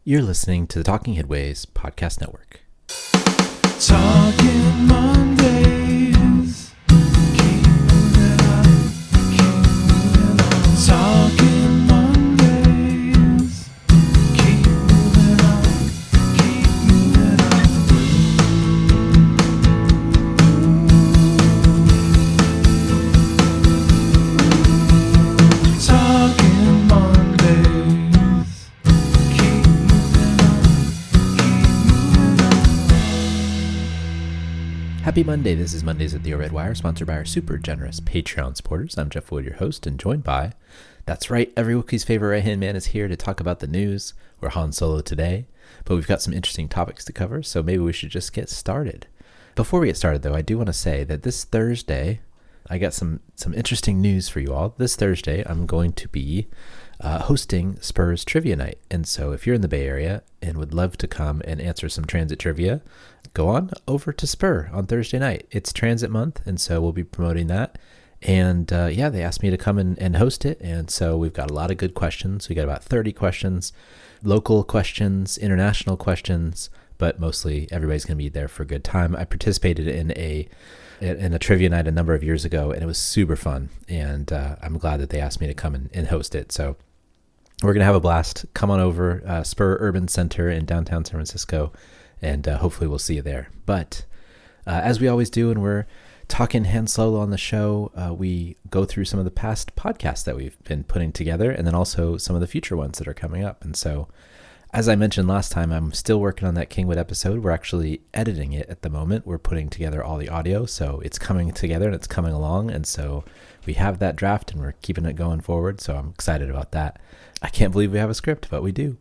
You're listening to the Talking Heatwaves Podcast Network. Talking Mondays. Keep moving on. Keep moving on. Talking Mondays. Keep moving on. Keep moving on. Talking Mondays. Keep moving on. Keep moving on. Happy Monday. This is Mondays at the Red Wire, sponsored by our super generous Patreon supporters. I'm Jeff Wood, your host, and joined by, that's right, every Wookiee's favorite right-hand man is here to talk about the news. We're Han Solo today, but we've got some interesting topics to cover, so maybe we should just get started. Before we get started, though, I do want to say that this Thursday, I got some interesting news for you all. This Thursday, I'm going to be hosting Spurs Trivia Night. And so if you're in the Bay Area and would love to come and answer some transit trivia, go on over to Spur on Thursday night. It's transit month, and so we'll be promoting that. And they asked me to come and host it. And so we've got a lot of good questions. We got about 30 questions, local questions, international questions, but mostly everybody's going to be there for a good time. I participated in a trivia night a number of years ago, and it was super fun. And I'm glad that they asked me to come and host it. So we're going to have a blast. Come on over, Spur Urban Center in downtown San Francisco, and hopefully we'll see you there. But as we always do, and we're talking Han Solo on the show, we go through some of the past podcasts that we've been putting together, and then also some of the future ones that are coming up. And so, as I mentioned last time, I'm still working on that Kingwood episode. We're actually editing it at the moment. We're putting together all the audio, so it's coming together and it's coming along. And so we have that draft and we're keeping it going forward. So I'm excited about that. I can't believe we have a script, but we do.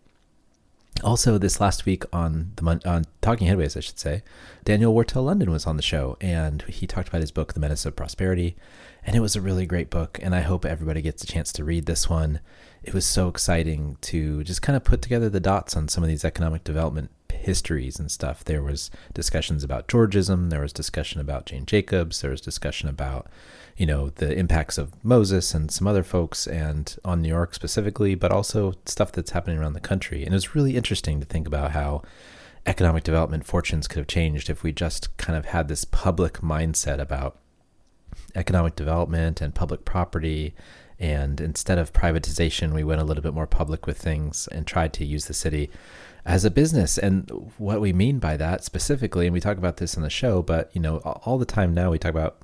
Also, this last week on Talking Heatwaves, I should say, Daniel Wartell London was on the show, and he talked about his book, The Menace of Prosperity, and it was a really great book, and I hope everybody gets a chance to read this one. It was so exciting to just kind of put together the dots on some of these economic development histories and stuff. There was discussions about Georgism, there was discussion about Jane Jacobs, there was discussion about the impacts of Moses and some other folks, and on New York specifically, but also stuff that's happening around the country. And it was really interesting to think about how economic development fortunes could have changed if we just kind of had this public mindset about economic development and public property. And instead of privatization, we went a little bit more public with things and tried to use the city as a business. And what we mean by that specifically, and we talk about this in the show, but all the time now we talk about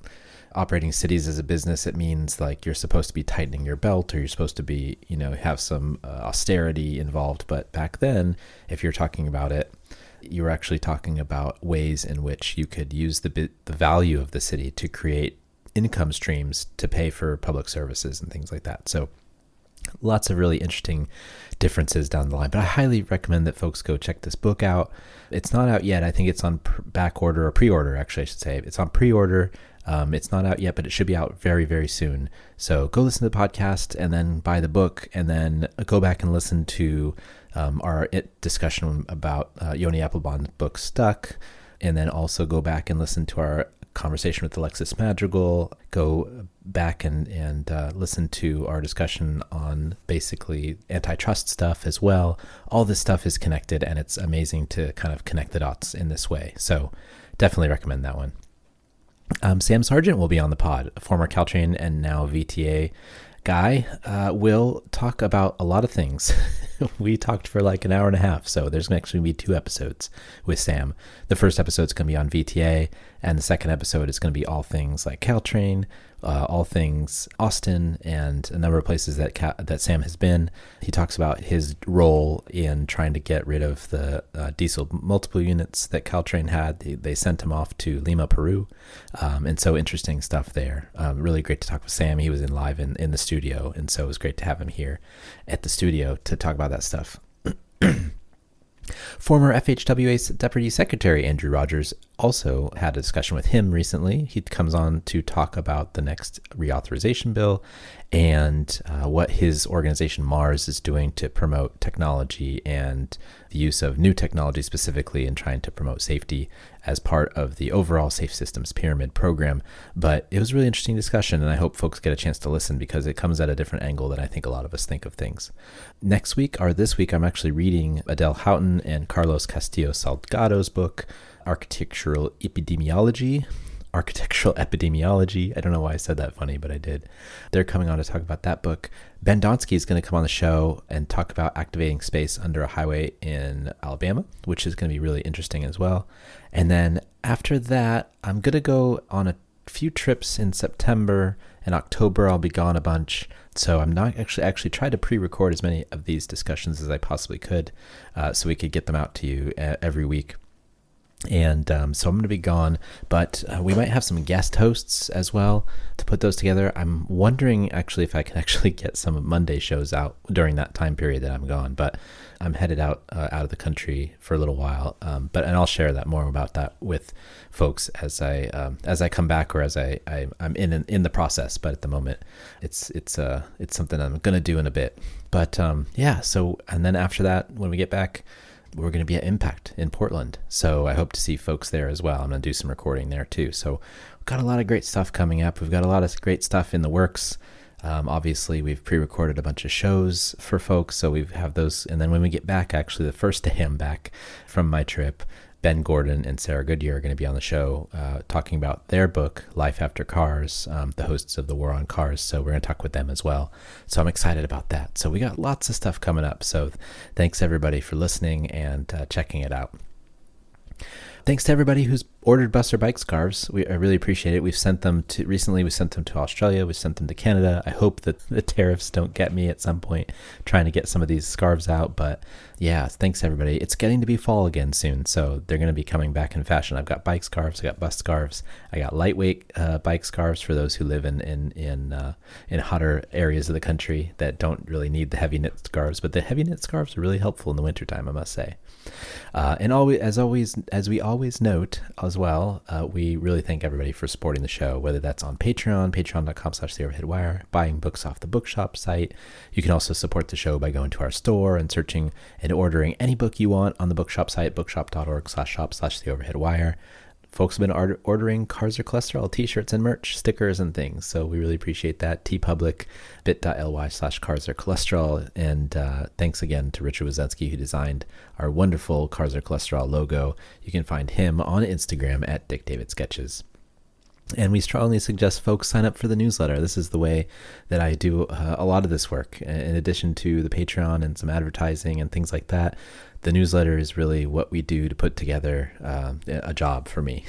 operating cities as a business. It means like you're supposed to be tightening your belt, or you're supposed to be, have some austerity involved. But back then, if you're talking about it, you were actually talking about ways in which you could use the value of the city to create income streams to pay for public services and things like that. So lots of really interesting differences down the line. But I highly recommend that folks go check this book out. It's not out yet. I think it's on back order or pre-order, actually, I should say. It's on pre-order. It's not out yet, but it should be out very, very soon. So go listen to the podcast and then buy the book, and then go back and listen to our discussion about Yoni Applebaum's book Stuck, and then also go back and listen to our conversation with Alexis Madrigal. Go back and listen to our discussion on basically antitrust stuff as well. All this stuff is connected, and it's amazing to kind of connect the dots in this way. So definitely recommend that one. Sam Sargent will be on the pod, a former Caltrain and now VTA guy. Will talk about a lot of things. We talked for like an hour and a half, so there's actually going to be 2 episodes with Sam. The first episode is going to be on VTA, and the second episode is going to be all things like Caltrain, all things Austin, and a number of places that Sam has been. He talks about his role in trying to get rid of the diesel multiple units that Caltrain had. They sent him off to Lima, Peru, and so interesting stuff there. Really great to talk with Sam. He was live in the studio, and so it was great to have him here at the studio to talk about that stuff. Former FHWA Deputy Secretary Andrew Rogers also had a discussion with him recently. He comes on to talk about the next reauthorization bill and what his organization Mars is doing to promote technology and the use of new technology specifically in trying to promote safety as part of the overall Safe Systems Pyramid program. But it was a really interesting discussion, and I hope folks get a chance to listen because it comes at a different angle than I think a lot of us think of things. Next week, or this week, I'm actually reading Adele Houghton and Carlos Castillo Salgado's book, Architectural Epidemiology. I don't know why I said that funny, but I did. They're coming on to talk about that book. Ben Donsky is going to come on the show and talk about activating space under a highway in Alabama, which is going to be really interesting as well. And then after that, I'm going to go on a few trips in September and October. I'll be gone a bunch. So I'm not actually tried to pre-record as many of these discussions as I possibly could so we could get them out to you every week. And so I'm going to be gone, but we might have some guest hosts as well to put those together. I'm wondering actually if I can actually get some Monday shows out during that time period that I'm gone, but I'm headed out of the country for a little while. And I'll share that more about that with folks as I come back or as I'm in the process. But at the moment, it's something I'm going to do in a bit. But yeah. So and then after that, when we get back, we're going to be at Impact in Portland. So I hope to see folks there as well. I'm going to do some recording there too. So we've got a lot of great stuff coming up. We've got a lot of great stuff in the works. Obviously, we've pre-recorded a bunch of shows for folks. So we have those. And then when we get back, actually, the first day I'm back from my trip, Ben Gordon and Sarah Goodyear are going to be on the show talking about their book, Life After Cars, the hosts of the War on Cars. So we're going to talk with them as well. So I'm excited about that. So we got lots of stuff coming up. So thanks everybody for listening and checking it out. Thanks to everybody who's ordered Buster Bike scarves. I really appreciate it. We sent them to Australia. We sent them to Canada. I hope that the tariffs don't get me at some point trying to get some of these scarves out. But yeah, thanks everybody. It's getting to be fall again soon, so they're going to be coming back in fashion. I've got bike scarves. I got bus scarves. I got lightweight bike scarves for those who live in hotter areas of the country that don't really need the heavy knit scarves. But the heavy knit scarves are really helpful in the wintertime, I must say. And as we always note as well, we really thank everybody for supporting the show, whether that's on Patreon, patreon.com/theoverheadwire, buying books off the bookshop site. You can also support the show by going to our store and searching and ordering any book you want on the bookshop site, bookshop.org/shop/theoverheadwire. Folks have been ordering Cars Are Cholesterol t-shirts and merch, stickers and things. So we really appreciate that. TeePublic, bit.ly/Cars Are Cholesterol. And thanks again to Richard Wazensky, who designed our wonderful Cars Are Cholesterol logo. You can find him on Instagram at Dick David Sketches. And we strongly suggest folks sign up for the newsletter. This is the way that I do a lot of this work. In addition to the Patreon and some advertising and things like that, the newsletter is really what we do to put together a job for me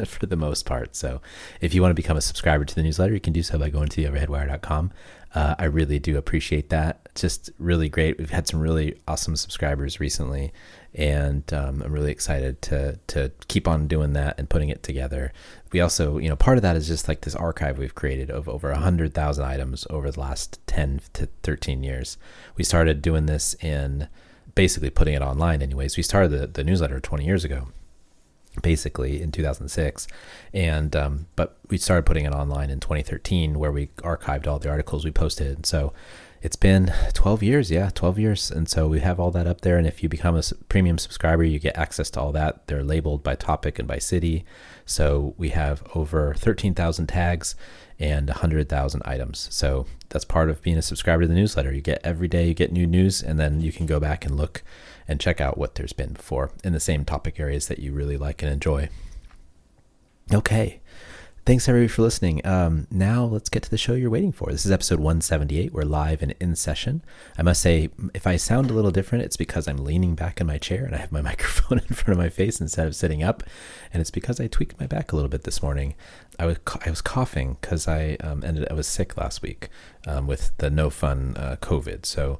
for the most part. So if you want to become a subscriber to the newsletter, you can do so by going to theoverheadwire.com. I really do appreciate that. It's just really great. We've had some really awesome subscribers recently, and I'm really excited to keep on doing that and putting it together. We also, part of that is just like this archive we've created of over 100,000 items over the last 10 to 13 years. We started doing this in basically putting it online anyways. We started the newsletter 20 years ago, basically in 2006. And, but we started putting it online in 2013 where we archived all the articles we posted. And so it's been 12 years. Yeah, 12 years. And so we have all that up there. And if you become a premium subscriber, you get access to all that. They're labeled by topic and by city. So we have over 13,000 tags and 100,000 items. So that's part of being a subscriber to the newsletter. You get every day, you get new news, and then you can go back and look and check out what there's been before in the same topic areas that you really like and enjoy. Okay. Thanks everybody for listening. Now let's get to the show you're waiting for. This is episode 178. We're live and in session. I must say, if I sound a little different, it's because I'm leaning back in my chair and I have my microphone in front of my face instead of sitting up. And it's because I tweaked my back a little bit this morning. I was coughing because I was sick last week with the no fun COVID. So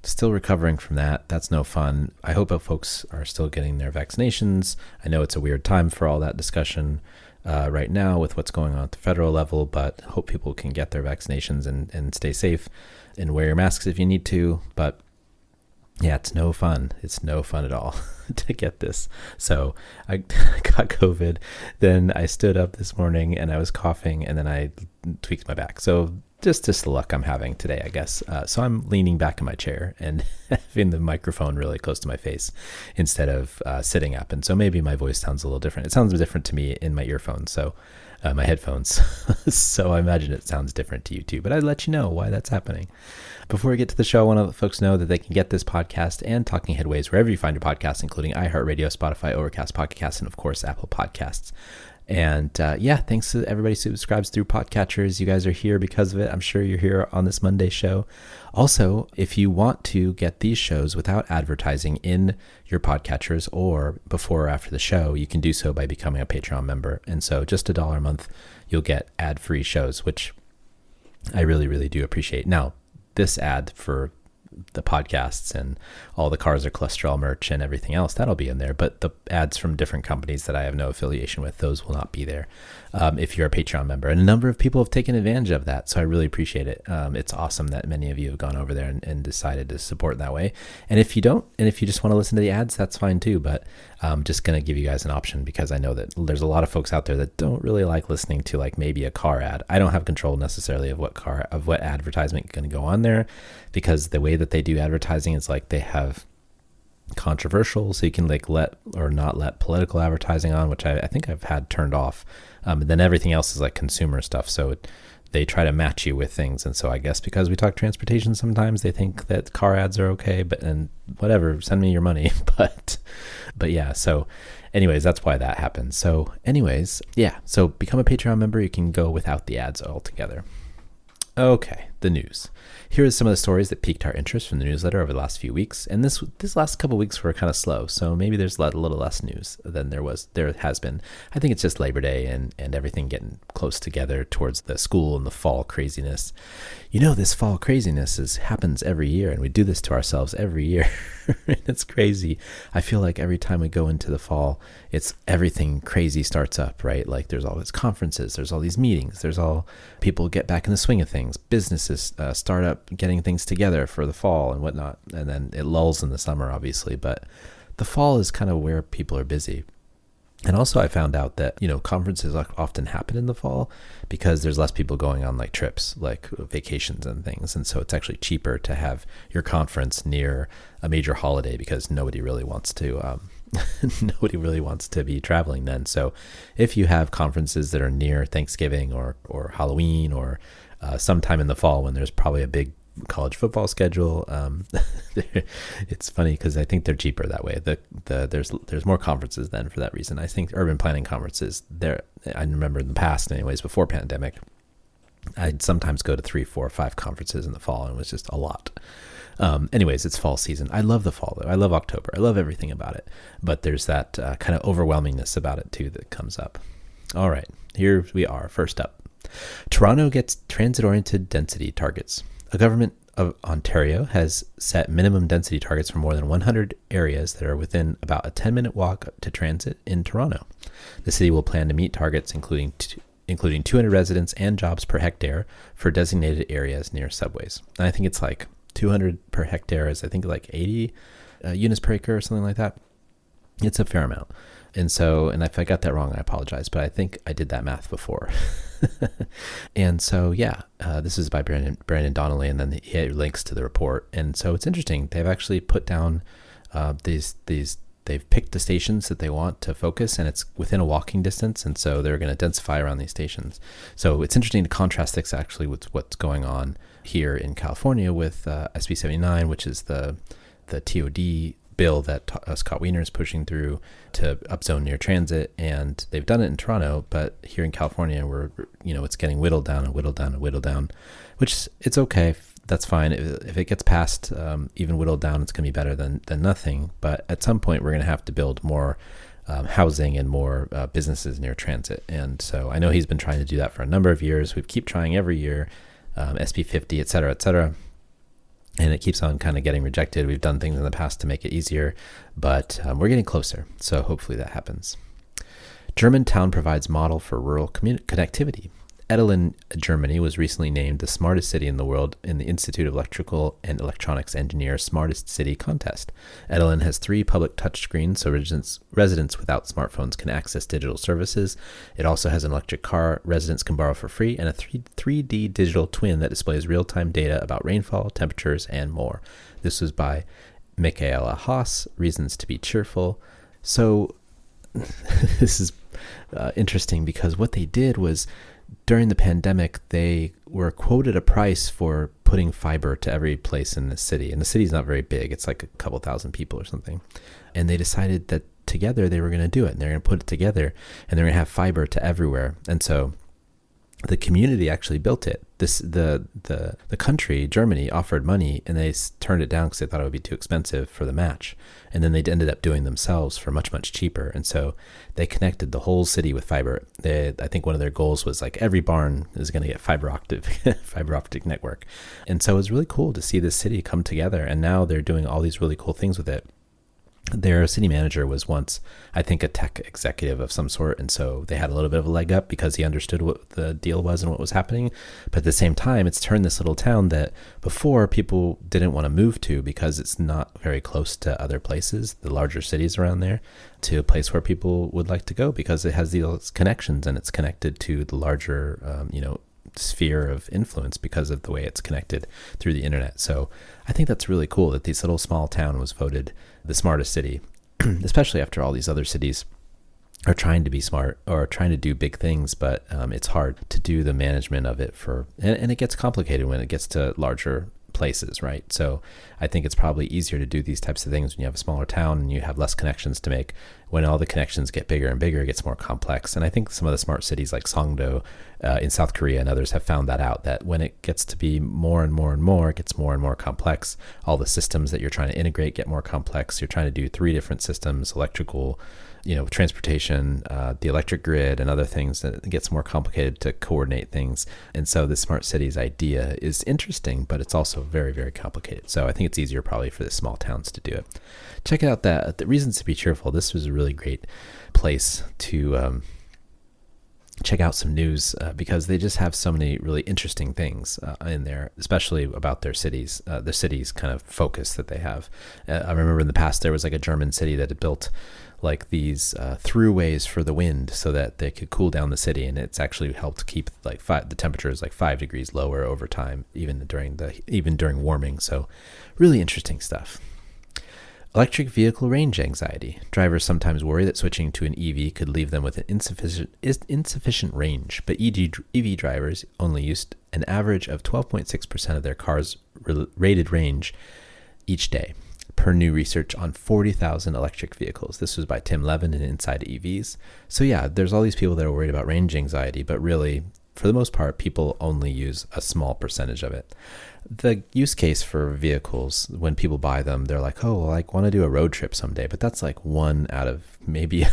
still recovering from that. That's no fun. I hope that folks are still getting their vaccinations. I know it's a weird time for all that discussion right now with what's going on at the federal level, but hope people can get their vaccinations and stay safe and wear your masks if you need to. But Yeah, it's no fun. It's no fun at all to get this. So I got COVID. Then I stood up this morning and I was coughing, and then I tweaked my back. So just the luck I'm having today, I guess. So I'm leaning back in my chair and having the microphone really close to my face instead of sitting up. And so maybe my voice sounds a little different. It sounds different to me in my earphones. So my headphones. So I imagine it sounds different to you too, but I'd let you know why that's happening. Before we get to the show, I want to let folks know that they can get this podcast and Talking Headways wherever you find your podcasts, including iHeartRadio, Spotify, Overcast, Pocket Casts, and of course, Apple Podcasts. And thanks to everybody who subscribes through podcatchers. You guys are here because of it. I'm sure you're here on this Monday show. Also, if you want to get these shows without advertising in your podcatchers or before or after the show, you can do so by becoming a Patreon member. And so just $1 a month, you'll get ad-free shows, which I really, really do appreciate. Now, this ad for the podcasts and all the Cars Are Cholesterol merch and everything else, that'll be in there. But the ads from different companies that I have no affiliation with, those will not be there if you're a Patreon member. And a number of people have taken advantage of that, so I really appreciate it. It's awesome that many of you have gone over there and decided to support that way. And if you don't, and if you just want to listen to the ads, that's fine too. But I'm just going to give you guys an option because I know that there's a lot of folks out there that don't really like listening to like maybe a car ad. I don't have control necessarily of what advertisement is going to go on there, because the way that they do advertising is like they have controversial, so you can like let or not let political advertising on, which I think I've had turned off. And then everything else is like consumer stuff. So they try to match you with things. And so I guess because we talk transportation, sometimes they think that car ads are okay, and whatever, send me your money. But yeah, so anyways, that's why that happens. So anyways, yeah, so become a Patreon member. You can go without the ads altogether. Okay, the news. Here are some of the stories that piqued our interest from the newsletter over the last few weeks. And this last couple of weeks were kind of slow, so maybe there's a little less news than there has been. I think it's just Labor Day and everything getting close together towards the school and the fall craziness. You know, this fall craziness happens every year, and we do this to ourselves every year. It's crazy. I feel like every time we go into the fall, it's everything crazy starts up, right? Like there's all these conferences, there's all these meetings, there's all people get back in the swing of things, businesses start up getting things together for the fall and whatnot. And then it lulls in the summer, obviously, but the fall is kind of where people are busy. And also I found out that, conferences often happen in the fall because there's less people going on like trips, like vacations and things. And so it's actually cheaper to have your conference near a major holiday because nobody really wants to be traveling then. So if you have conferences that are near Thanksgiving or Halloween or sometime in the fall when there's probably a big college football schedule, it's funny because I think they're cheaper that way. There's more conferences then for that reason. I think urban planning conferences there, I remember in the past anyways, before pandemic, I'd sometimes go to 3, 4, 5 conferences in the fall, and it was just a lot. Anyways, it's fall season. I love the fall though. I love October. I love everything about it, but there's that kind of overwhelmingness about it too that comes up. All right, here we are. First up, Toronto gets transit-oriented density targets. A government of Ontario has set minimum density targets for more than 100 areas that are within about a 10-minute walk to transit in Toronto. The city will plan to meet targets including 200 residents and jobs per hectare for designated areas near subways. And I think it's like 200 per hectare is I think like 80 units per acre or something like that. It's a fair amount. And if I got that wrong, I apologize, but I think I did that math before. And so, this is by Brandon Donnelly, and then he links to the report. And so it's interesting. They've actually put down they've picked the stations that they want to focus, and it's within a walking distance. And so they're going to densify around these stations. So it's interesting to contrast this actually with what's going on here in California with SB 79, which is the TOD bill that Scott Wiener is pushing through to upzone near transit, and they've done it in Toronto, but here in California, it's getting whittled down and whittled down and whittled down, which it's okay. That's fine. If it gets past even whittled down, it's going to be better than nothing. But at some point, we're going to have to build more housing and more businesses near transit. And so I know he's been trying to do that for a number of years. We keep trying every year, SB 50, et cetera, et cetera. And it keeps on kind of getting rejected. We've done things in the past to make it easier, but we're getting closer. So hopefully that happens. Germantown provides model for rural connectivity. Edelen, Germany, was recently named the smartest city in the world in the Institute of Electrical and Electronics Engineers Smartest City Contest. Edelen has 3 public touchscreens, so residents without smartphones can access digital services. It also has an electric car residents can borrow for free, and a 3D digital twin that displays real-time data about rainfall, temperatures, and more. This was by Michaela Haas, Reasons to be Cheerful. So this is interesting because what they did was, during the pandemic, they were quoted a price for putting fiber to every place in the city. And the city's not very big. It's like a couple thousand people or something. And they decided that together they were going to do it. And they're going to put it together and they're going to have fiber to everywhere. And so the community actually built it. The country, Germany, offered money and they turned it down because they thought it would be too expensive for the match. And then they ended up doing themselves for much, much cheaper. And so they connected the whole city with fiber. I think one of their goals was like every barn is going to get fiber optic network. And so it was really cool to see this city come together. And now they're doing all these really cool things with it. Their city manager was once, I think, a tech executive of some sort. And so they had a little bit of a leg up because he understood what the deal was and what was happening. But at the same time, it's turned this little town that before people didn't want to move to because it's not very close to other places, the larger cities around there, to a place where people would like to go because it has these connections and it's connected to the larger, sphere of influence because of the way it's connected through the internet. So I think that's really cool that this little small town was voted the smartest city, especially after all these other cities are trying to be smart or trying to do big things, but it's hard to do the management of it and it gets complicated when it gets to larger places, right? So I think it's probably easier to do these types of things when you have a smaller town and you have less connections to make. When all the connections get bigger and bigger, it gets more complex. And I think some of the smart cities like Songdo in South Korea and others have found that out, that when it gets to be more and more and more, it gets more and more complex. All the systems that you're trying to integrate get more complex. You're trying to do 3 different systems, electrical, transportation, the electric grid and other things, that it gets more complicated to coordinate things. And so the smart cities idea is interesting, but it's also very, very complicated. So I think it's easier probably for the small towns to do it. Check out the Reasons to be Cheerful. This was a really great place to check out some news because they just have so many really interesting things in there, especially about their cities, the cities kind of focus that they have. I remember in the past there was like a German city that had built like these throughways for the wind so that they could cool down the city, and it's actually helped keep like the temperatures like 5 degrees lower over time, even during warming. So really interesting stuff. Electric vehicle range anxiety. Drivers sometimes worry that switching to an EV could leave them with an insufficient range, but EV drivers only used an average of 12.6% of their car's rated range each day, per new research on 40,000 electric vehicles. This was by Tim Levin in InsideEVs. So yeah, there's all these people that are worried about range anxiety, but really, for the most part, people only use a small percentage of it. The use case for vehicles, when people buy them, they're like, oh, well, I want to do a road trip someday, but that's like one out of maybe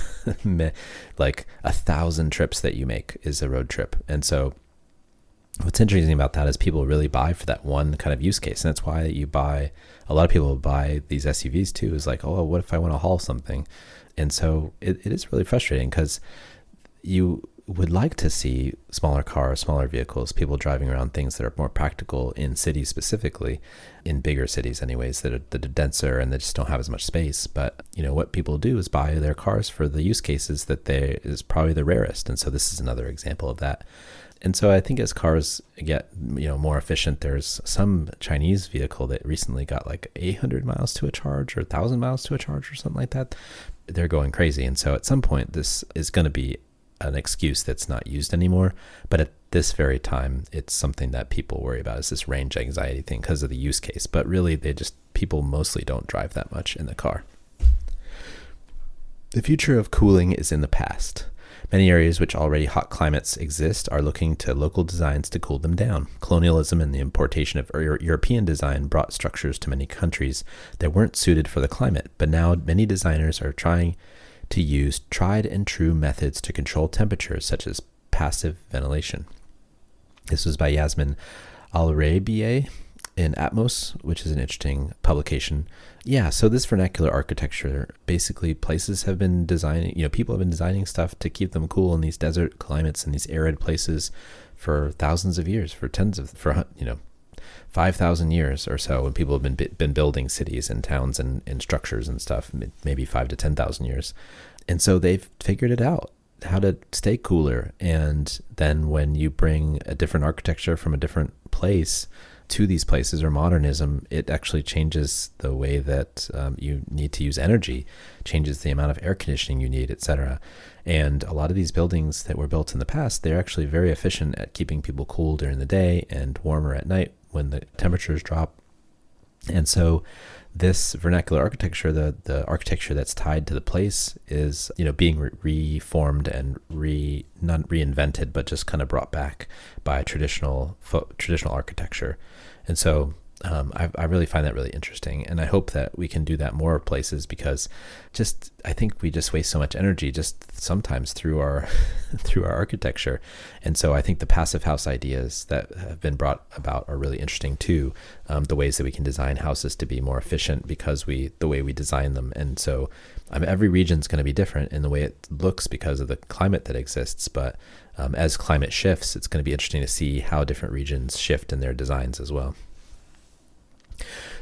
like 1,000 trips that you make is a road trip. And so what's interesting about that is people really buy for that one kind of use case. And that's why a lot of people buy these SUVs too, is like, oh, what if I want to haul something? And so it is really frustrating because you would like to see smaller cars, smaller vehicles, people driving around things that are more practical in cities, specifically in bigger cities anyways, that are denser and they just don't have as much space. But what people do is buy their cars for the use cases that is probably the rarest. And so this is another example of that. And so I think as cars get more efficient, there's some Chinese vehicle that recently got like 800 miles to a charge or 1,000 miles to a charge or something like that. They're going crazy. And so at some point this is going to be an excuse that's not used anymore. But at this very time, it's something that people worry about, is this range anxiety thing because of the use case. But really, people mostly don't drive that much in the car. The future of cooling is in the past. Many areas which already hot climates exist are looking to local designs to cool them down. Colonialism and the importation of European design brought structures to many countries that weren't suited for the climate. But now many designers are trying to use tried and true methods to control temperatures, such as passive ventilation. This was by Yasmin Al-Rabieh in Atmos, which is an interesting publication. Yeah, so this vernacular architecture, basically places have been designing, people have been designing stuff to keep them cool in these desert climates and these arid places for thousands of years, for 5,000 years or so, when people have been building cities and towns and structures and stuff, maybe 5 to 10,000 years. And so they've figured it out, how to stay cooler. And then when you bring a different architecture from a different place to these places, or modernism, it actually changes the way that you need to use energy, changes the amount of air conditioning you need, etc. And a lot of these buildings that were built in the past, they're actually very efficient at keeping people cool during the day and warmer at night when the temperatures drop. And so this vernacular architecture, the architecture that's tied to the place, is being reformed and not reinvented, but just kind of brought back by traditional architecture. And so I really find that really interesting, and I hope that we can do that more places, because I think we just waste so much energy just sometimes through our architecture. And so I think the passive house ideas that have been brought about are really interesting too, the ways that we can design houses to be more efficient because the way we design them. And so every region's going to be different in the way it looks because of the climate that exists, but as climate shifts, it's going to be interesting to see how different regions shift in their designs as well.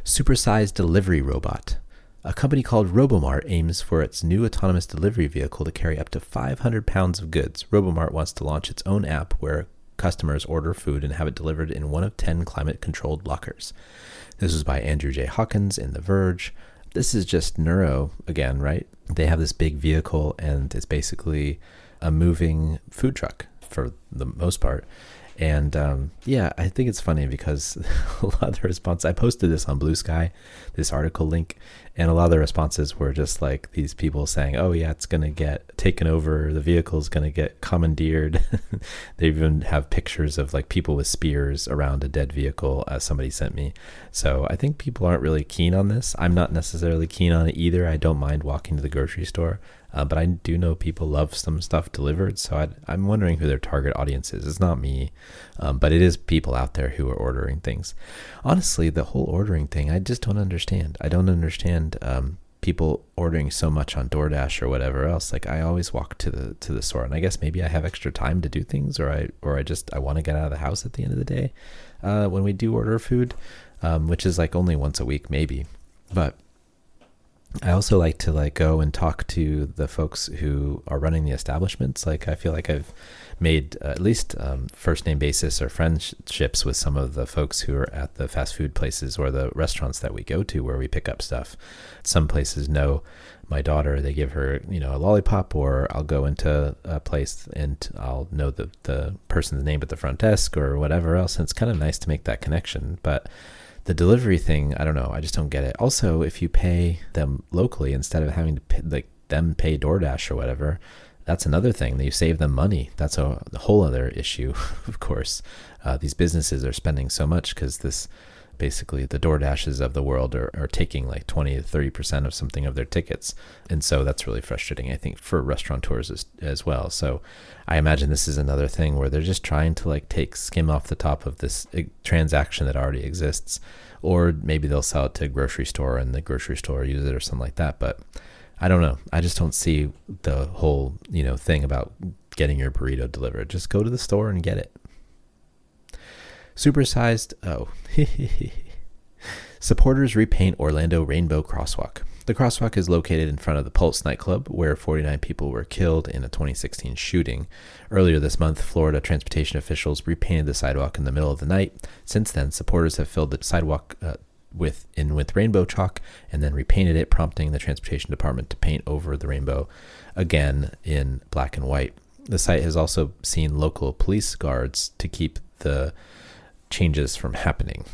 Supersized delivery robot. A company called Robomart aims for its new autonomous delivery vehicle to carry up to 500 pounds of goods. Robomart wants to launch its own app where customers order food and have it delivered in one of 10 climate-controlled lockers. This was by Andrew J. Hawkins in The Verge. This is just neuro again, right? They have this big vehicle, and it's basically a moving food truck for the most part. And I think it's funny because a lot of the response, I posted this on Blue Sky, this article link, and a lot of the responses were just like these people saying, oh yeah, it's going to get taken over, the vehicle's going to get commandeered. They even have pictures of like people with spears around a dead vehicle, as somebody sent me. So I think people aren't really keen on this. I'm not necessarily keen on it either. I don't mind walking to the grocery store. But I do know people love some stuff delivered, so I'm wondering who their target audience is. It's not me, but it is people out there who are ordering things. Honestly, the whole ordering thing, I just don't understand. I don't understand people ordering so much on DoorDash or whatever else. Like, I always walk to the store, and I guess maybe I have extra time to do things, or I want to get out of the house at the end of the day when we do order food, which is like only once a week maybe, but I also like to go and talk to the folks who are running the establishments. Like, I feel like I've made at least first name basis or friendships with some of the folks who are at the fast food places or the restaurants that we go to where we pick up stuff. Some places know my daughter, they give her, a lollipop, or I'll go into a place and I'll know the person's name at the front desk or whatever else. And it's kind of nice to make that connection. But the delivery thing, I don't know. I just don't get it. Also, if you pay them locally instead of having to pay DoorDash or whatever, that's another thing. You save them money. That's a whole other issue, of course. These businesses are spending so much because basically the DoorDashes of the world are taking like 20 to 30% of something of their tickets. And so that's really frustrating, I think, for restaurateurs as well. So I imagine this is another thing where they're just trying to skim off the top of this transaction that already exists, or maybe they'll sell it to a grocery store and the grocery store use it or something like that. But I don't know. I just don't see the whole, thing about getting your burrito delivered. Just go to the store and get it. Supersized, supporters repaint Orlando Rainbow Crosswalk. The crosswalk is located in front of the Pulse nightclub, where 49 people were killed in a 2016 shooting. Earlier this month, Florida transportation officials repainted the sidewalk in the middle of the night. Since then, supporters have filled the sidewalk with rainbow chalk and then repainted it, prompting the transportation department to paint over the rainbow again in black and white. The site has also seen local police guards to keep the changes from happening.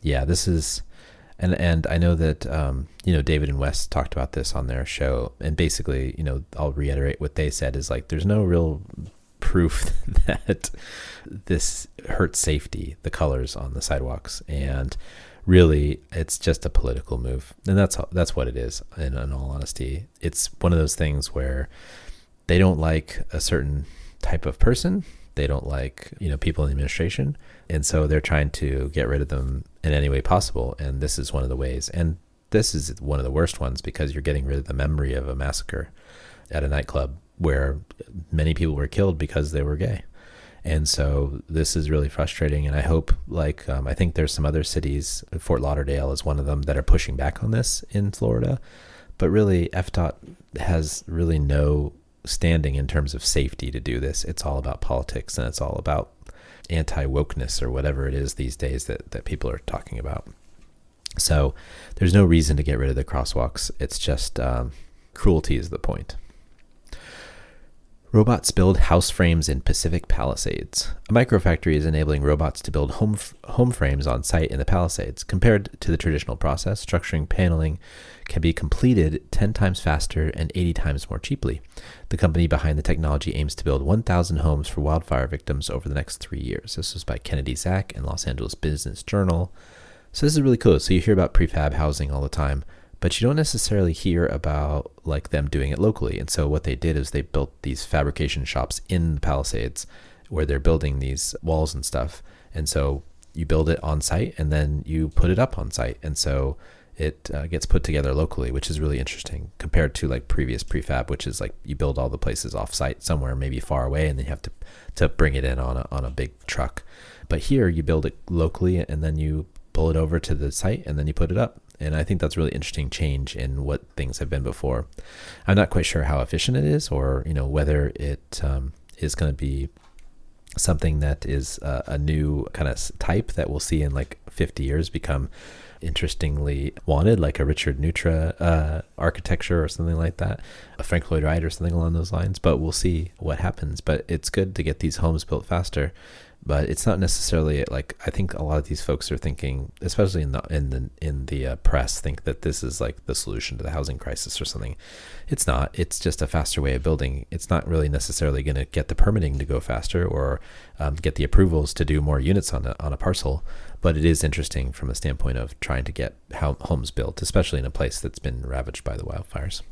Yeah, this is, and I know that, David and Wes talked about this on their show, and basically, I'll reiterate what they said is there's no real proof that this hurts safety, the colors on the sidewalks, and really it's just a political move. And that's what it is. In all honesty, it's one of those things where they don't like a certain type of person, They don't like, people in the administration. And so they're trying to get rid of them in any way possible. And this is one of the ways. And this is one of the worst ones because you're getting rid of the memory of a massacre at a nightclub where many people were killed because they were gay. And so this is really frustrating. And I hope, I think there's some other cities, Fort Lauderdale is one of them, that are pushing back on this in Florida. But really, FDOT has really no standing in terms of safety to do this. It's all about politics, and it's all about anti-wokeness or whatever it is these days that people are talking about. So there's no reason to get rid of the crosswalks. It's just cruelty is the point. Robots build house frames in Pacific Palisades. A microfactory is enabling robots to build home frames on site in the Palisades. Compared to the traditional process, structuring paneling can be completed 10 times faster and 80 times more cheaply. The company behind the technology aims to build 1,000 homes for wildfire victims over the next 3 years. This was by Kennedy Zak and Los Angeles Business Journal. So this is really cool. So you hear about prefab housing all the time, but you don't necessarily hear about them doing it locally. And so what they did is they built these fabrication shops in the Palisades where they're building these walls and stuff. And so you build it on site and then you put it up on site. And so it gets put together locally, which is really interesting compared to previous prefab, which is you build all the places off site somewhere maybe far away and then you have to bring it in on a big truck. But here you build it locally and then you pull it over to the site and then you put it up. And I think that's a really interesting change in what things have been before. I'm not quite sure how efficient it is or, whether it is going to be something that is a new kind of type that we'll see in 50 years become interestingly wanted, like a Richard Neutra architecture or something like that, a Frank Lloyd Wright or something along those lines. But we'll see what happens. But it's good to get these homes built faster. But it's not necessarily I think a lot of these folks are thinking, especially in the press, think that this is the solution to the housing crisis or something. It's not. It's just a faster way of building. It's not really necessarily going to get the permitting to go faster or get the approvals to do more units on a parcel. But it is interesting from a standpoint of trying to get homes built, especially in a place that's been ravaged by the wildfires.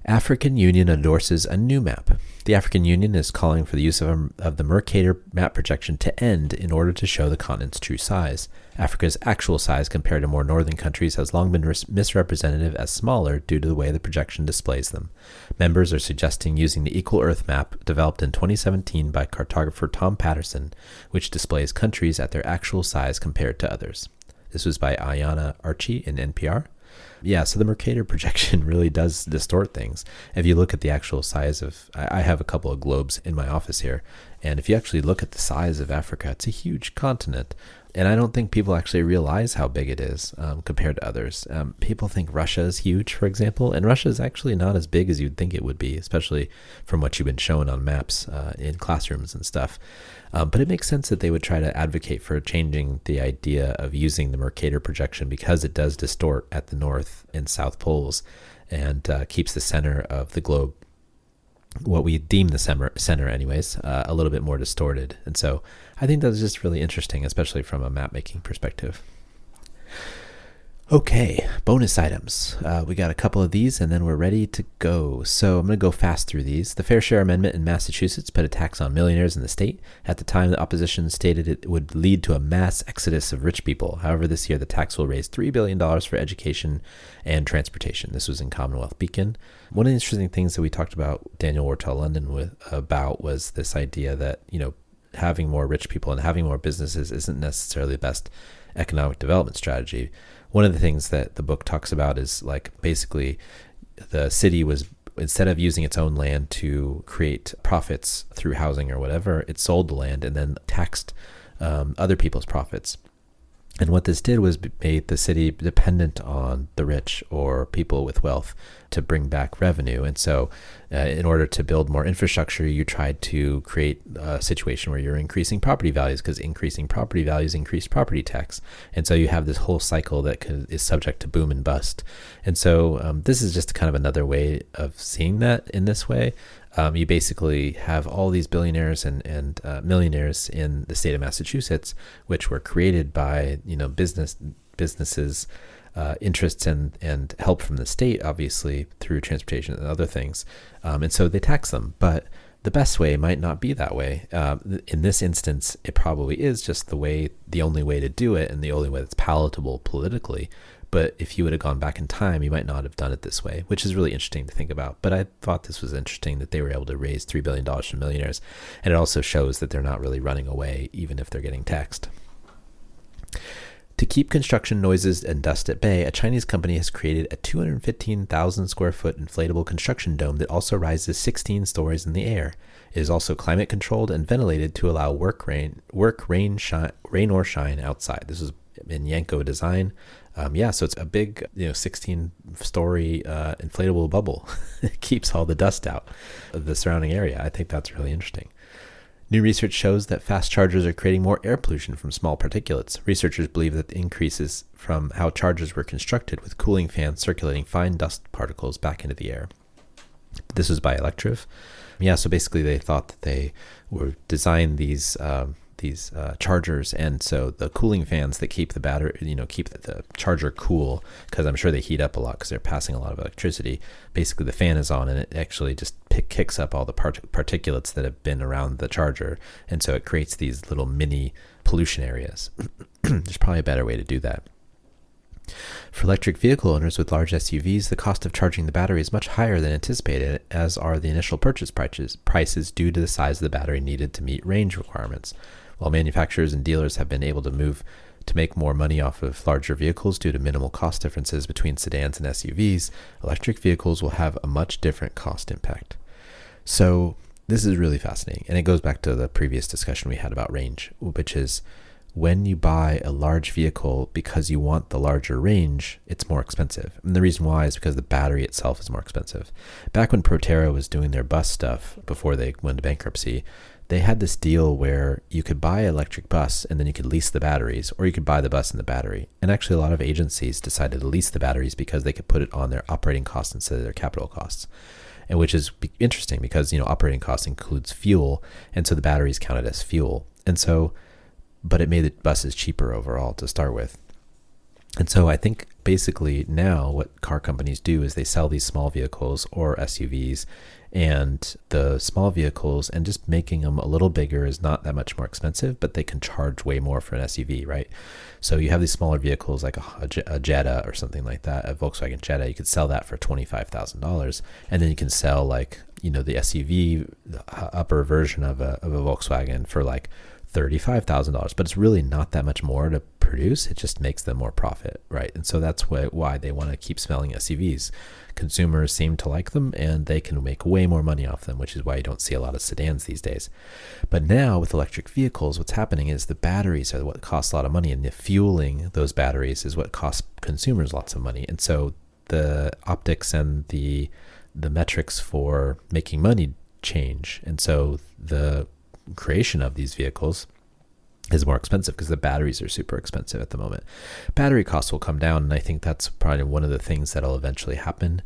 African Union endorses a new map. The African Union is calling for the use of the Mercator map projection to end in order to show the continent's true size. Africa's actual size compared to more northern countries has long been misrepresented as smaller due to the way the projection displays them. Members are suggesting using the Equal Earth map developed in 2017 by cartographer Tom Patterson, which displays countries at their actual size compared to others. This was by Ayana Archie in NPR. Yeah, so the Mercator projection really does distort things. If you look at the actual size of, I have a couple of globes in my office here, and if you actually look at the size of Africa, it's a huge continent. And I don't think people actually realize how big it is compared to others. People think Russia is huge, for example, and Russia is actually not as big as you'd think it would be, especially from what you've been shown on maps in classrooms and stuff. But it makes sense that they would try to advocate for changing the idea of using the Mercator projection because it does distort at the north and south poles and keeps the center of the globe, what we deem the center anyways, a little bit more distorted. And so I think that's just really interesting, especially from a map making perspective. Okay, bonus items. We got a couple of these and then we're ready to go. So I'm going to go fast through these. The Fair Share Amendment in Massachusetts put a tax on millionaires in the state. At the time, the opposition stated it would lead to a mass exodus of rich people. However, this year the tax will raise $3 billion for education and transportation. This was in Commonwealth Beacon. One of the interesting things that we talked about Daniel Wortel London about was this idea that, having more rich people and having more businesses isn't necessarily the best economic development strategy. One of the things that the book talks about is basically the city was, instead of using its own land to create profits through housing or whatever, it sold the land and then taxed other people's profits. And what this did was made the city dependent on the rich or people with wealth to bring back revenue. And so in order to build more infrastructure, you tried to create a situation where you're increasing property values because increasing property values increase property tax. And so you have this whole cycle that is subject to boom and bust. And so this is just kind of another way of seeing that in this way. You basically have all these billionaires and millionaires in the state of Massachusetts, which were created by businesses, interests and help from the state, obviously through transportation and other things, and so they tax them. But the best way might not be that way. In this instance, it probably is just the only way to do it and the only way that's palatable politically. But if you would have gone back in time, you might not have done it this way, which is really interesting to think about. But I thought this was interesting that they were able to raise $3 billion from millionaires. And it also shows that they're not really running away, even if they're getting taxed. To keep construction noises and dust at bay, a Chinese company has created a 215,000 square foot inflatable construction dome that also rises 16 stories in the air. It is also climate controlled and ventilated to allow rain or shine outside. This is in Yanko design. So it's a big, 16-story inflatable bubble. It keeps all the dust out of the surrounding area. I think that's really interesting. New research shows that fast chargers are creating more air pollution from small particulates. Researchers believe that the increases from how chargers were constructed with cooling fans circulating fine dust particles back into the air. This was by Electrive. So basically they thought that they were designing these chargers, and so the cooling fans that keep the battery, keep the charger cool, because I'm sure they heat up a lot because they're passing a lot of electricity. Basically the fan is on and it actually just kicks up all the particulates that have been around the charger, and so it creates these little mini pollution areas. There's probably a better way to do that. For electric vehicle owners with large SUVs, the cost of charging the battery is much higher than anticipated, as are the initial purchase prices due to the size of the battery needed to meet range requirements. While manufacturers and dealers have been able to make more money off of larger vehicles due to minimal cost differences between sedans and SUVs, electric vehicles will have a much different cost impact. So this is really fascinating, and it goes back to the previous discussion we had about range, which is when you buy a large vehicle because you want the larger range, it's more expensive. And the reason why is because the battery itself is more expensive. Back when Proterra was doing their bus stuff before they went into bankruptcy, they had this deal where you could buy an electric bus and then you could lease the batteries, or you could buy the bus and the battery. And actually a lot of agencies decided to lease the batteries because they could put it on their operating costs instead of their capital costs. And which is interesting because, operating costs includes fuel, and so the batteries counted as fuel. And so, but it made the buses cheaper overall to start with. And so I think basically now what car companies do is they sell these small vehicles or SUVs, and the small vehicles, and just making them a little bigger is not that much more expensive, but they can charge way more for an SUV, right? So you have these smaller vehicles like a Jetta or something like that, a Volkswagen Jetta. You could sell that for $25,000, and then you can sell the SUV, the upper version of a Volkswagen for like $35,000, but it's really not that much more to produce. It just makes them more profit, right? And so that's why they want to keep selling SUVs. Consumers seem to like them, and they can make way more money off them, which is why you don't see a lot of sedans these days. But now with electric vehicles, what's happening is the batteries are what costs a lot of money, and the fueling those batteries is what costs consumers lots of money. And so the optics and the metrics for making money change, and so the creation of these vehicles is more expensive because the batteries are super expensive at the moment. Battery costs will come down, and I think that's probably one of the things that'll eventually happen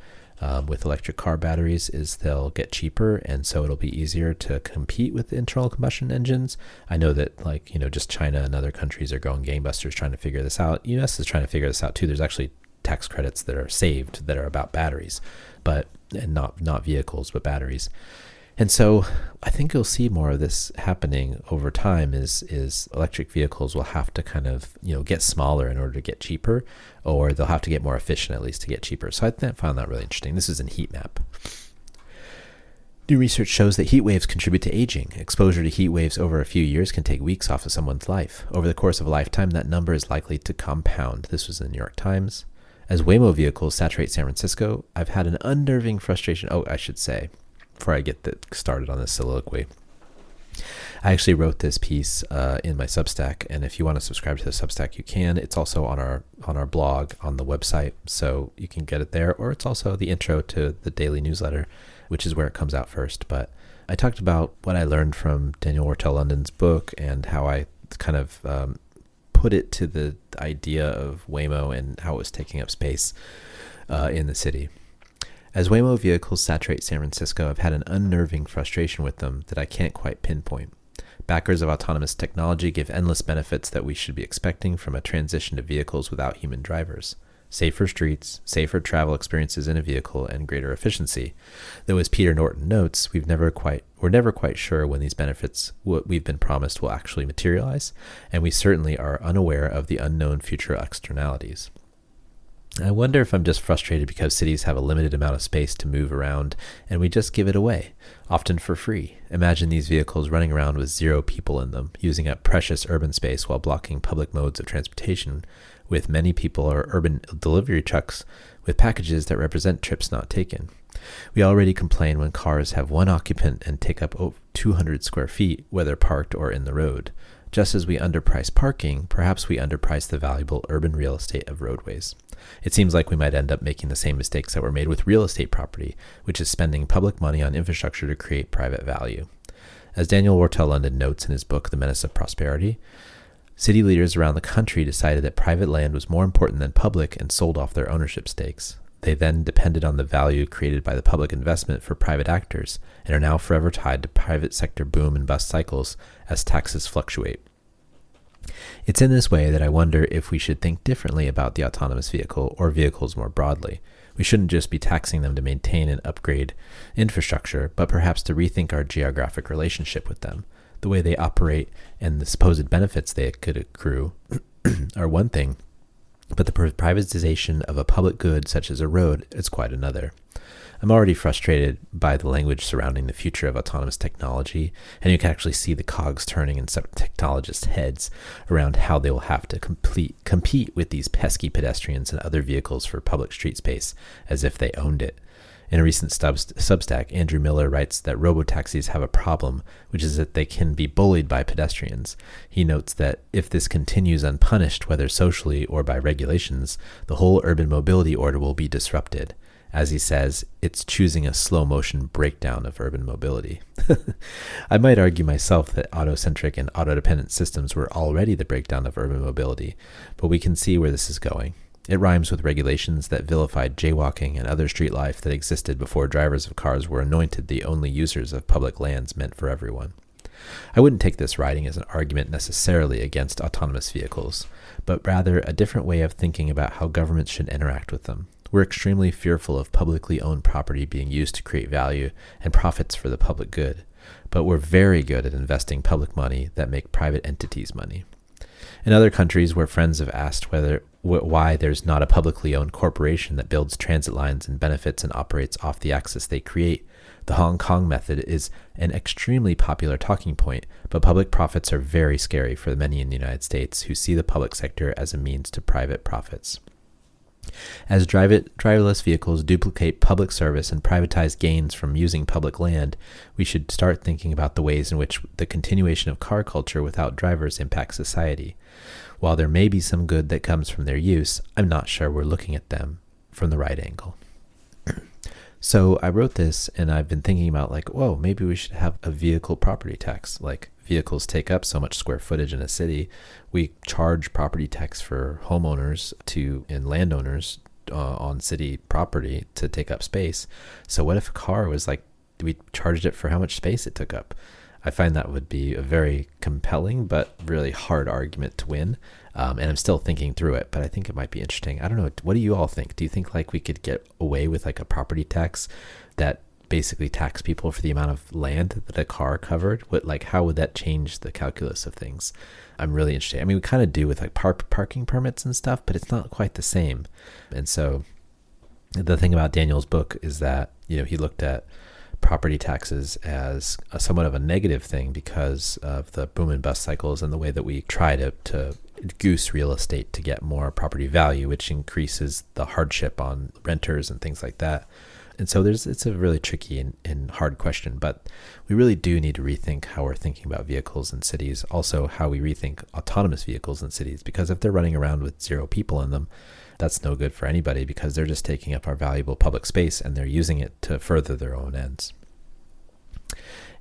with electric car batteries is they'll get cheaper, and so it'll be easier to compete with internal combustion engines. I know that just China and other countries are going gangbusters trying to figure this out. US is trying to figure this out too. There's actually tax credits that are saved that are about batteries, and not vehicles, but batteries. And so I think you'll see more of this happening over time is electric vehicles will have to kind of, get smaller in order to get cheaper, or they'll have to get more efficient at least to get cheaper. So I found that really interesting. This is in Heatmap. New research shows that heat waves contribute to aging. Exposure to heat waves over a few years can take weeks off of someone's life. Over the course of a lifetime, that number is likely to compound. This was in the New York Times. As Waymo vehicles saturate San Francisco, I've had an unnerving frustration. Oh, I should say, before I get started on this soliloquy, I actually wrote this piece in my Substack, and if you want to subscribe to the Substack, you can. It's also on our blog on the website, so you can get it there, or it's also the intro to the daily newsletter, which is where it comes out first. But I talked about what I learned from Daniel Wortel-London's book and how I kind of put it to the idea of Waymo and how it was taking up space in the city. As Waymo vehicles saturate San Francisco, I've had an unnerving frustration with them that I can't quite pinpoint. Backers of autonomous technology give endless benefits that we should be expecting from a transition to vehicles without human drivers. safer streets, safer travel experiences in a vehicle, and greater efficiency. Though, as Peter Norton notes, we're never quite sure when these benefits, what we've been promised, will actually materialize, and we certainly are unaware of the unknown future externalities. I wonder if I'm just frustrated because cities have a limited amount of space to move around and we just give it away, often for free. Imagine these vehicles running around with 0 people in them, using up precious urban space while blocking public modes of transportation with many people, or urban delivery trucks with packages that represent trips not taken. We already complain when cars have 1 occupant and take up 200 square feet, whether parked or in the road. Just as we underprice parking, perhaps we underprice the valuable urban real estate of roadways. It seems like we might end up making the same mistakes that were made with real estate property, which is spending public money on infrastructure to create private value. As Daniel Wortel-London notes in his book, The Menace of Prosperity, city leaders around the country decided that private land was more important than public and sold off their ownership stakes. They then depended on the value created by the public investment for private actors and are now forever tied to private sector boom and bust cycles as taxes fluctuate. It's in this way that I wonder if we should think differently about the autonomous vehicle or vehicles more broadly. We shouldn't just be taxing them to maintain and upgrade infrastructure, but perhaps to rethink our geographic relationship with them. The way they operate and the supposed benefits they could accrue are one thing, but the privatization of a public good such as a road is quite another. I'm already frustrated by the language surrounding the future of autonomous technology, and you can actually see the cogs turning in some technologists' heads around how they will have to compete with these pesky pedestrians and other vehicles for public street space as if they owned it. In a recent Substack, Andrew Miller writes that robotaxis have a problem, which is that they can be bullied by pedestrians. He notes that if this continues unpunished, whether socially or by regulations, the whole urban mobility order will be disrupted. As he says, it's choosing a slow-motion breakdown of urban mobility. I might argue myself that auto-centric and auto-dependent systems were already the breakdown of urban mobility, but we can see where this is going. It rhymes with regulations that vilified jaywalking and other street life that existed before drivers of cars were anointed the only users of public lands meant for everyone. I wouldn't take this writing as an argument necessarily against autonomous vehicles, but rather a different way of thinking about how governments should interact with them. We're extremely fearful of publicly owned property being used to create value and profits for the public good, but we're very good at investing public money that make private entities money. In other countries where friends have asked why there's not a publicly owned corporation that builds transit lines and benefits and operates off the axis they create, the Hong Kong method is an extremely popular talking point, but public profits are very scary for many in the United States who see the public sector as a means to private profits. As driverless vehicles duplicate public service and privatize gains from using public land, we should start thinking about the ways in which the continuation of car culture without drivers impacts society. While there may be some good that comes from their use, I'm not sure we're looking at them from the right angle. So I wrote this and I've been thinking about whoa, maybe we should have a vehicle property tax. Vehicles take up so much square footage in a city. We charge property tax for homeowners and landowners on city property to take up space. So what if a car was we charged it for how much space it took up? I find that would be a very compelling but really hard argument to win. And I'm still thinking through it, but I think it might be interesting. I don't know. What do you all think? Do you think we could get away with a property tax that basically tax people for the amount of land that a car covered? How would that change the calculus of things? I'm really interested. I mean, we kind of do with parking permits and stuff, but it's not quite the same. And so the thing about Daniel's book is that, he looked at property taxes as somewhat of a negative thing because of the boom and bust cycles and the way that we try to goose real estate to get more property value, which increases the hardship on renters and things like that. And so it's a really tricky and hard question, but we really do need to rethink how we're thinking about vehicles in cities, also how we rethink autonomous vehicles in cities, because if they're running around with 0 people in them, that's no good for anybody because they're just taking up our valuable public space and they're using it to further their own ends.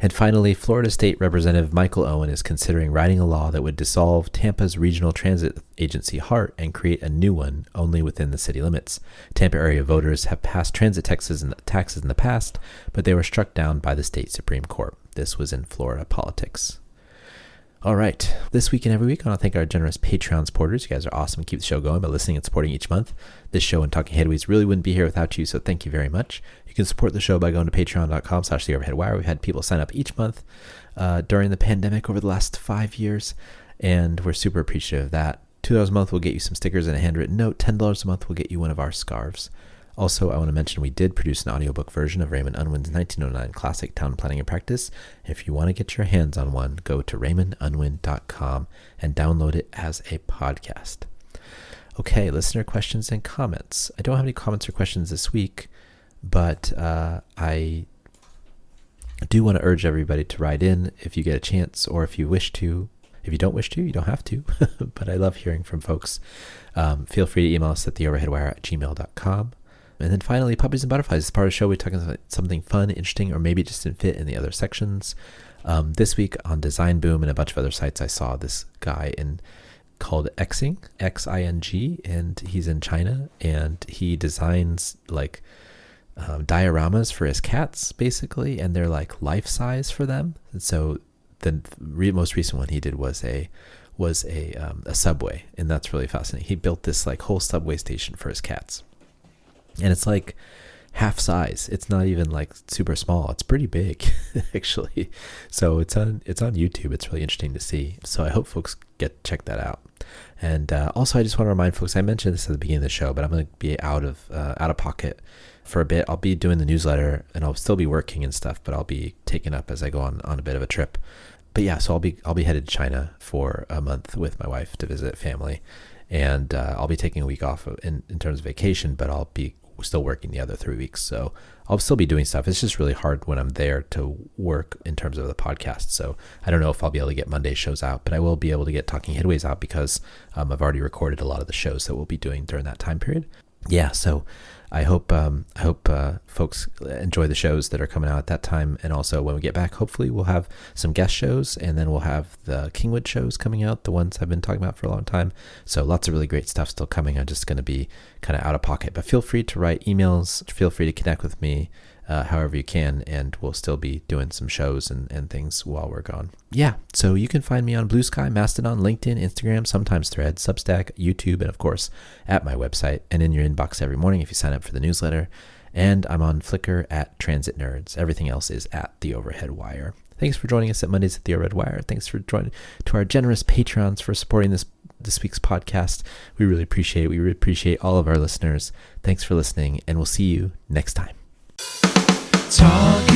And finally, Florida State Representative Michael Owen is considering writing a law that would dissolve Tampa's regional transit agency HART and create a new one only within the city limits. Tampa area voters have passed transit taxes in the past, but they were struck down by the state Supreme Court. This was in Florida politics. All right. This week and every week, I want to thank our generous Patreon supporters. You guys are awesome. Keep the show going by listening and supporting each month. This show and Talking Heatwaves really wouldn't be here without you, so thank you very much. You can support the show by going to patreon.com/theoverheadwire. We've had people sign up each month during the pandemic over the last 5 years, and we're super appreciative of that. $2 a month will get you some stickers and a handwritten note. $10 a month will get you one of our scarves. Also, I want to mention we did produce an audiobook version of Raymond Unwin's 1909 classic Town Planning and Practice. If you want to get your hands on one, go to raymondunwin.com and download it as a podcast. Okay, listener questions and comments. I don't have any comments or questions this week, but I do want to urge everybody to write in if you get a chance, or if you wish to. If you don't wish to, you don't have to, but I love hearing from folks. Feel free to email us at theoverheadwire@gmail.com. And then finally, Puppies and Butterflies. As part of the show, we're talking about something fun, interesting, or maybe it just didn't fit in the other sections. This week on Design Boom and a bunch of other sites, I saw this guy called Xing, Xing, and he's in China, and he designs like dioramas for his cats, basically, and they're like life size for them. And so the most recent one he did was a subway, and that's really fascinating. He built this like whole subway station for his cats. And it's like half size. It's not even like super small. It's pretty big, actually. So it's on YouTube. It's really interesting to see. So I hope folks check that out. And also, I just want to remind folks. I mentioned this at the beginning of the show, but I'm going to be out of pocket for a bit. I'll be doing the newsletter, and I'll still be working and stuff, but I'll be taken up as I go on a bit of a trip. But yeah, so I'll be headed to China for a month with my wife to visit family, and I'll be taking a week off in terms of vacation, but I'll be still working the other 3 weeks. So I'll still be doing stuff. It's just really hard when I'm there to work in terms of the podcast. So I don't know if I'll be able to get Monday shows out, but I will be able to get Talking Heatwaves out because I've already recorded a lot of the shows that we'll be doing during that time period. Yeah, so I hope folks enjoy the shows that are coming out at that time. And also when we get back, hopefully we'll have some guest shows, and then we'll have the Kingwood shows coming out, the ones I've been talking about for a long time. So lots of really great stuff still coming. I'm just going to be kind of out of pocket, but feel free to write emails. Feel free to connect with me however you can, and we'll still be doing some shows and things while we're gone. Yeah, so you can find me on Blue Sky, Mastodon, LinkedIn, Instagram, sometimes Threads, Substack, YouTube, and of course at my website and in your inbox every morning if you sign up for the newsletter. And I'm on Flickr at Transit Nerds. Everything else is at The Overhead Wire. Thanks for joining us at Mondays at The Overhead Wire. Thanks for joining to our generous Patrons for supporting this week's podcast. We really appreciate it. We really appreciate all of our listeners. Thanks for listening, and we'll see you next time. Talk